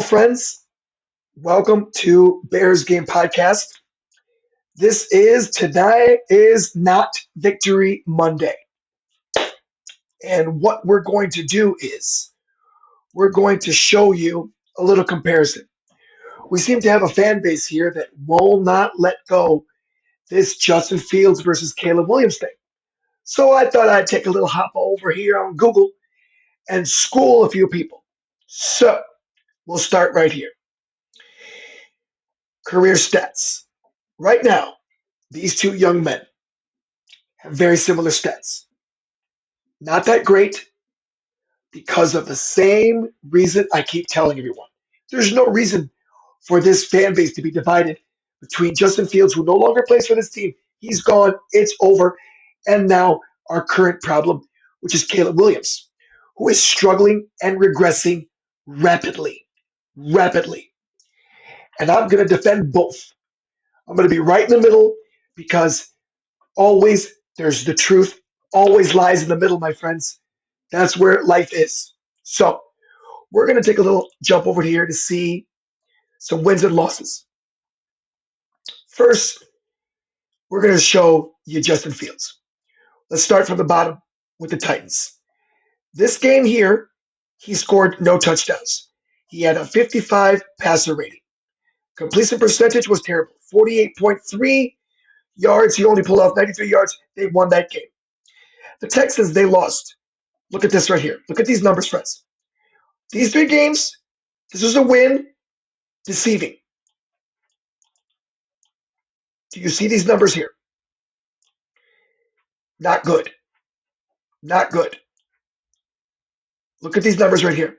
friends. Welcome to Bears Game Podcast. This is Today is Not Victory Monday. And what we're going to do is we're going to show you a little comparison. We seem to have a fan base here that will not let go this Justin Fields versus Caleb Williams thing. So I thought I'd take a little hop over here on Google and school a few people. So we'll start right here. Career stats. Right now, these two young men have very similar stats. Not that great because of the same reason I keep telling everyone. There's no reason for this fan base to be divided between Justin Fields, who no longer plays for this team. He's gone, it's over. And now our current problem, which is Caleb Williams, who is struggling and regressing rapidly. Rapidly. And I'm going to defend both. I'm going to be right in the middle because always there's the truth, always lies in the middle, my friends. That's where life is. So we're going to take a little jump over here to see some wins and losses. First, we're going to show you Justin Fields. Let's start from the bottom with the Titans. This game here, he scored no touchdowns. He had a 55 passer rating. Completion percentage was terrible, 48.3 yards. He only pulled off 93 yards. They won that game. The Texans, they lost. Look at this right here. Look at these numbers, friends. These three games, this was a win, deceiving. Do you see these numbers here? Not good. Not good. Look at these numbers right here.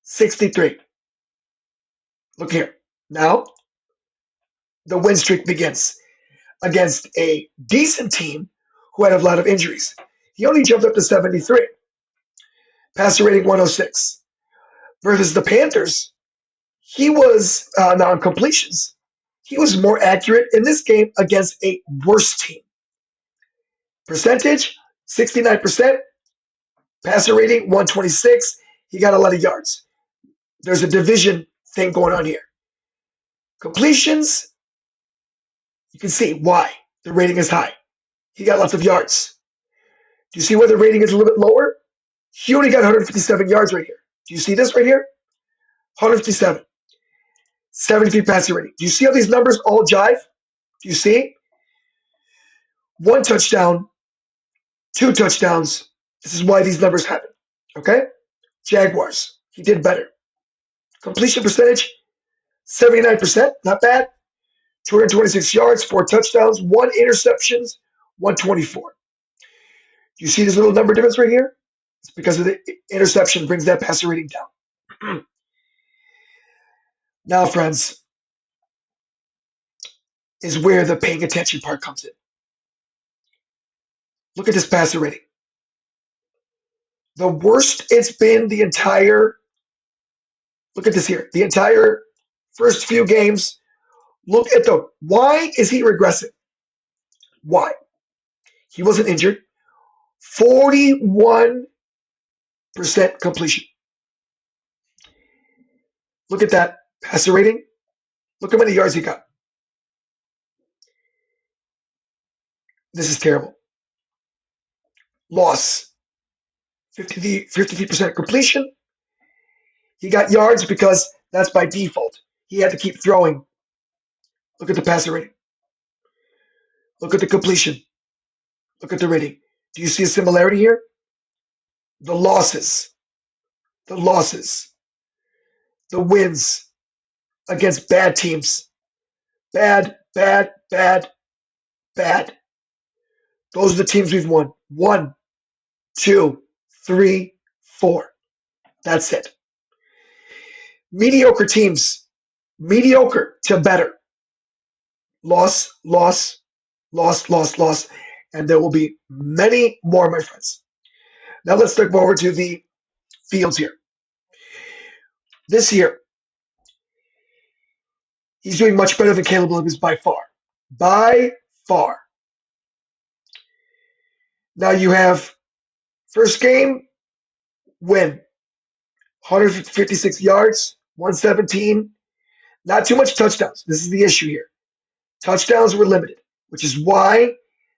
63. Look here. Now, the win streak begins against a decent team who had a lot of injuries. He only jumped up to 73. Passer rating 106. Versus the Panthers, he was, now on completions, he was more accurate in this game against a worse team. Percentage, 69%. Passer rating, 126. He got a lot of yards. There's a division thing going on here. Completions, you can see why the rating is high. He got lots of yards. Do you see where the rating is a little bit lower? He only got 157 yards right here. Do you see this right here? 157. 73 passer rating. Do you see how these numbers all jive? Do you see? 1 touchdown, 2 touchdowns. This is why these numbers happen. Okay? Jaguars. He did better. Completion percentage, 79%. Not bad. 226 yards, 4 touchdowns, 1 interceptions, 124. Do you see this little number difference right here? It's because of the interception brings that passer rating down. Now, friends, is where the paying attention part comes in. Look at this passer rating. The worst it's been the entire, look at this here, the entire first few games. Look at why is he regressing? Why? He wasn't injured. 41% completion. Look at that passer rating. Look how many yards he got. This is terrible. Loss. 53% completion. He got yards because that's by default. He had to keep throwing. Look at the passer rating. Look at the completion. Look at the rating. Do you see a similarity here? The losses. The losses. The wins against bad teams. Bad, bad, bad, bad. Those are the teams we've won. 1, 2, 3, 4. That's it. Mediocre teams. Mediocre to better. Loss, loss, loss, loss, loss. And there will be many more, my friends. Now let's look over to the Fields here. This year, he's doing much better than Caleb Williams by far. By far. Now you have first game, win. 156 yards, 117. Not too much touchdowns. This is the issue here. Touchdowns were limited, which is why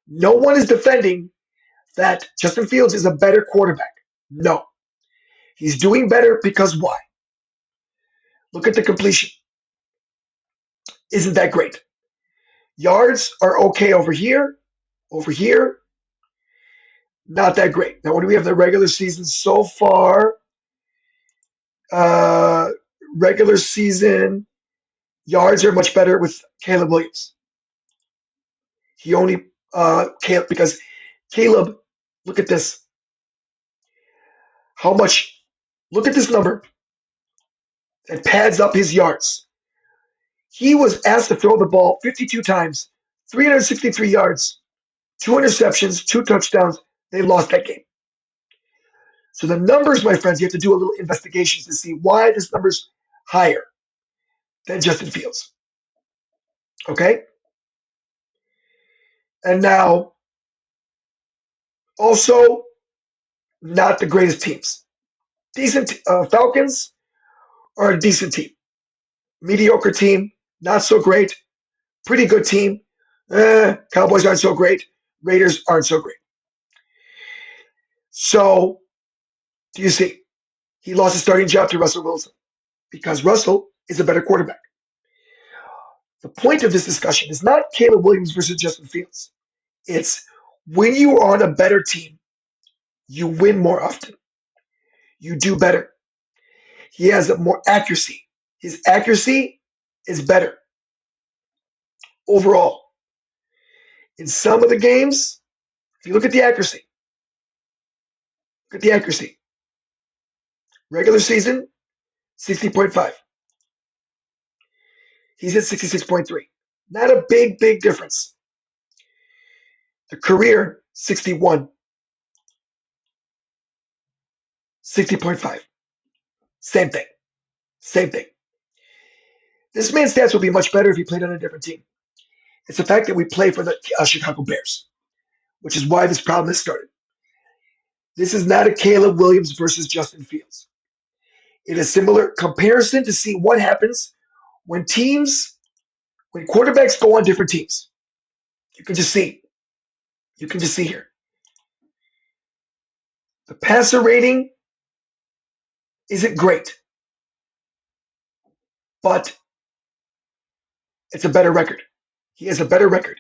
no one is defending that Justin Fields is a better quarterback. No. He's doing better because why? Look at the completion. Isn't that great? Yards are okay over here, not that great. Now, what do we have in the regular season so far? Regular season yards are much better with Caleb Williams. He only because Caleb, look at this. How much? Look at this number. It pads up his yards. He was asked to throw the ball 52 times, 363 yards, 2 interceptions, 2 touchdowns. They lost that game. So the numbers, my friends, you have to do a little investigation to see why this number's higher than Justin Fields. Okay? And now, also, not the greatest teams. Decent Falcons are a decent team. Mediocre team, not so great. Pretty good team. Cowboys aren't so great. Raiders aren't so great. So, do you see? He lost his starting job to Russell Wilson because Russell is a better quarterback. The point of this discussion is not Caleb Williams versus Justin Fields. It's when you are on a better team, you win more often. You do better. He has more accuracy. His accuracy is better overall. In some of the games, if you look at the accuracy, Regular season, 60.5. He's at 66.3. Not a big difference. The career, 61. 60.5. Same thing. This man's stats would be much better if he played on a different team. It's the fact that we play for the Chicago Bears, which is why this problem has started. This is not a Caleb Williams versus Justin Fields. It is a similar comparison to see what happens when quarterbacks go on different teams. You can just see here. The passer rating isn't great, but it's a better record. He has a better record.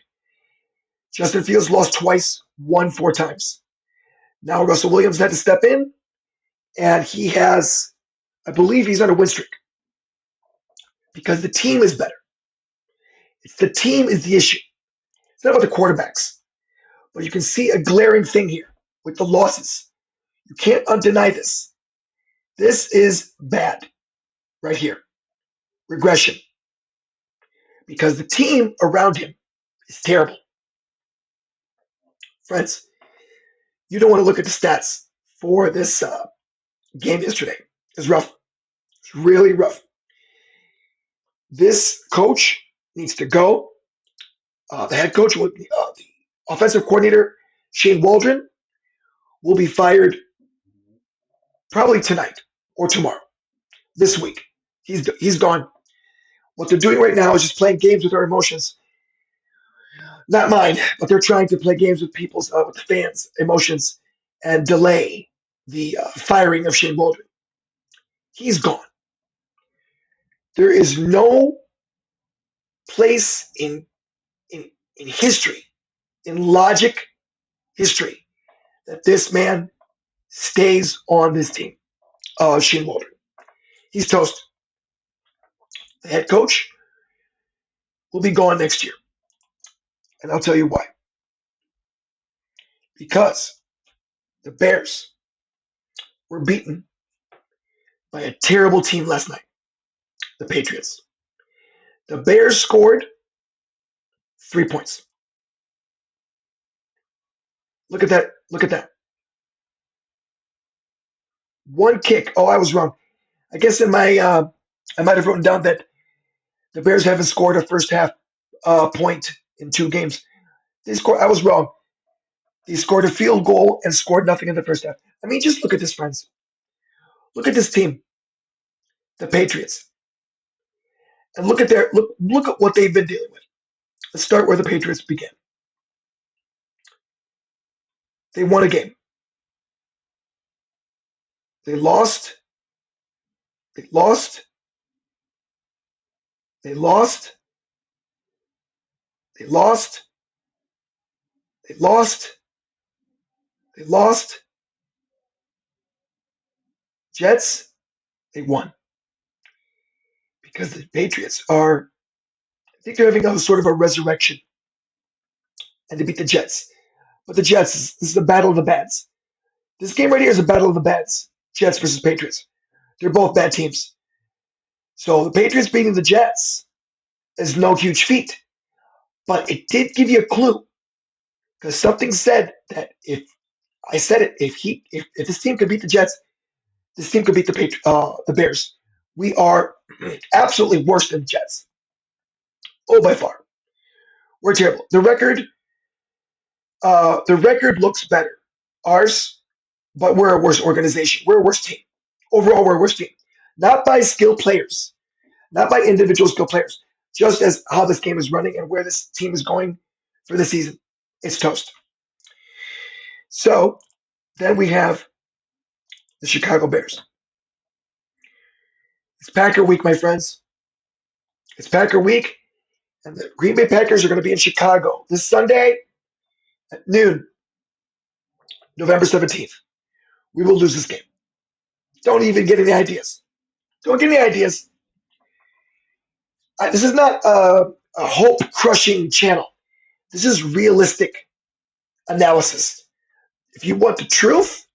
Justin Fields lost twice, won 4 times. Now Russell Williams had to step in, and he has, I believe he's on a win streak because the team is better. The team is the issue. It's not about the quarterbacks, but you can see a glaring thing here with the losses. You can't undeny this. This is bad right here. Regression. Because the team around him is terrible. Friends, you don't want to look at the stats for this game yesterday. It's rough. It's really rough. This coach needs to go. The head coach, the offensive coordinator, Shane Waldron, will be fired probably tonight or tomorrow, this week. He's gone. What they're doing right now is just playing games with our emotions. Not mine, but they're trying to play games with with the fans' emotions and delay the firing of Shane Waldron. He's gone. There is no place in history, in logic history, that this man stays on this team. Shane Waldron. He's toast. The head coach will be gone next year. And I'll tell you why. Because the Bears were beaten by a terrible team last night, the Patriots. The Bears scored 3 points. Look at that. One kick. Oh, I was wrong. I guess I might have written down that the Bears haven't scored a first half point in 2 games. I was wrong. They scored a field goal and scored nothing in the first half. I mean, just look at this, friends. Look at this team, the Patriots. And look at what they've been dealing with. Let's start where the Patriots began. They won a game. They lost. They lost. They lost. They lost. They lost. They lost. Jets, they won. Because the Patriots are, I think they're having a sort of a resurrection and they beat the Jets. But the Jets, this is a battle of the bads. This game right here is a battle of the bads. Jets versus Patriots. They're both bad teams. So the Patriots beating the Jets is no huge feat. But it did give you a clue. Because something said that if I said it, if this team could beat the Jets, this team could beat the Bears. We are absolutely worse than the Jets. Oh, by far. We're terrible. The record looks better. Ours, but we're a worse organization. We're a worse team. Overall, we're a worse team. Not by skilled players, not by individual skill players, just as how this game is running and where this team is going for the season. It's toast. So then we have the Chicago Bears. It's Packer week, my friends. It's Packer week, and the Green Bay Packers are going to be in Chicago this Sunday at noon, November 17th. We will lose this game. Don't even get any ideas. Don't get any ideas. This is not a hope crushing channel. This is realistic analysis. If you want the truth,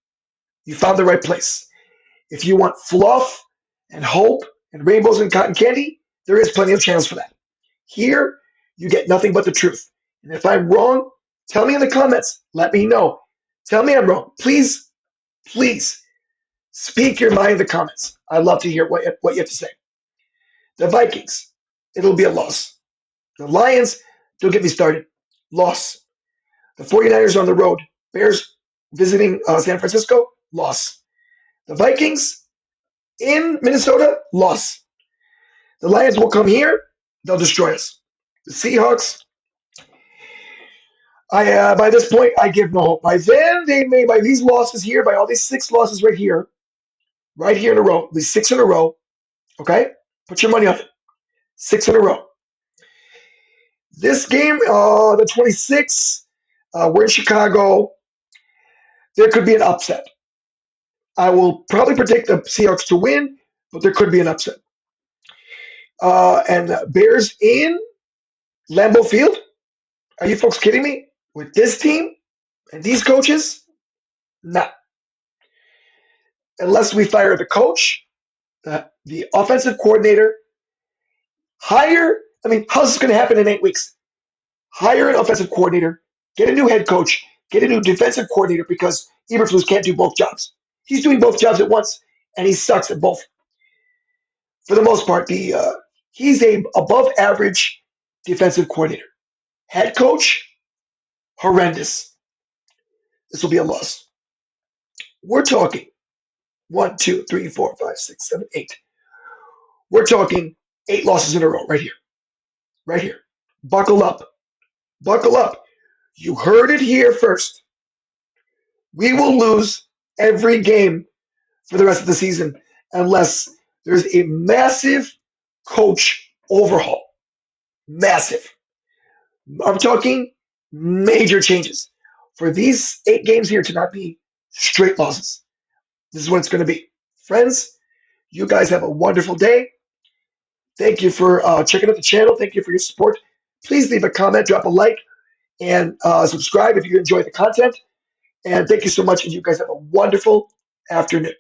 you found the right place. If you want fluff and hope and rainbows and cotton candy, there is plenty of channels for that. Here, you get nothing but the truth. And if I'm wrong, tell me in the comments. Let me know. Tell me I'm wrong. Please, please speak your mind in the comments. I'd love to hear what you have to say. The Vikings, it'll be a loss. The Lions, don't get me started. Loss. The 49ers on the road. Bears visiting San Francisco. Loss. The Vikings in Minnesota. Loss. The Lions will come here. They'll destroy us. The Seahawks, by this point, I give no hope. By then, by these losses here, by all these 6 losses right here in a row, these 6 in a row, okay? Put your money on it. 6 in a row. This game, the 26th, we're in Chicago. There could be an upset. I will probably predict the Seahawks to win, but there could be an upset. And Bears in Lambeau Field? Are you folks kidding me? With this team and these coaches? Nah. Unless we fire the coach, the offensive coordinator, how's this going to happen in 8 weeks? Hire an offensive coordinator, get a new head coach, get a new defensive coordinator because Eberflus can't do both jobs. He's doing both jobs at once, and he sucks at both. For the most part, he's a above average defensive coordinator. Head coach, horrendous. This will be a loss. We're talking 1, 2, 3, 4, 5, 6, 7, 8. We're talking 8 losses in a row right here. Right here. Buckle up. Buckle up. You heard it here first. We will lose every game for the rest of the season unless there's a massive coach overhaul. Massive. I'm talking major changes. For these 8 games here to not be straight losses. This is what it's going to be. Friends, you guys have a wonderful day. Thank you for checking out the channel. Thank you for your support. Please leave a comment, drop a like, and subscribe if you enjoy the content. And thank you so much, and you guys have a wonderful afternoon.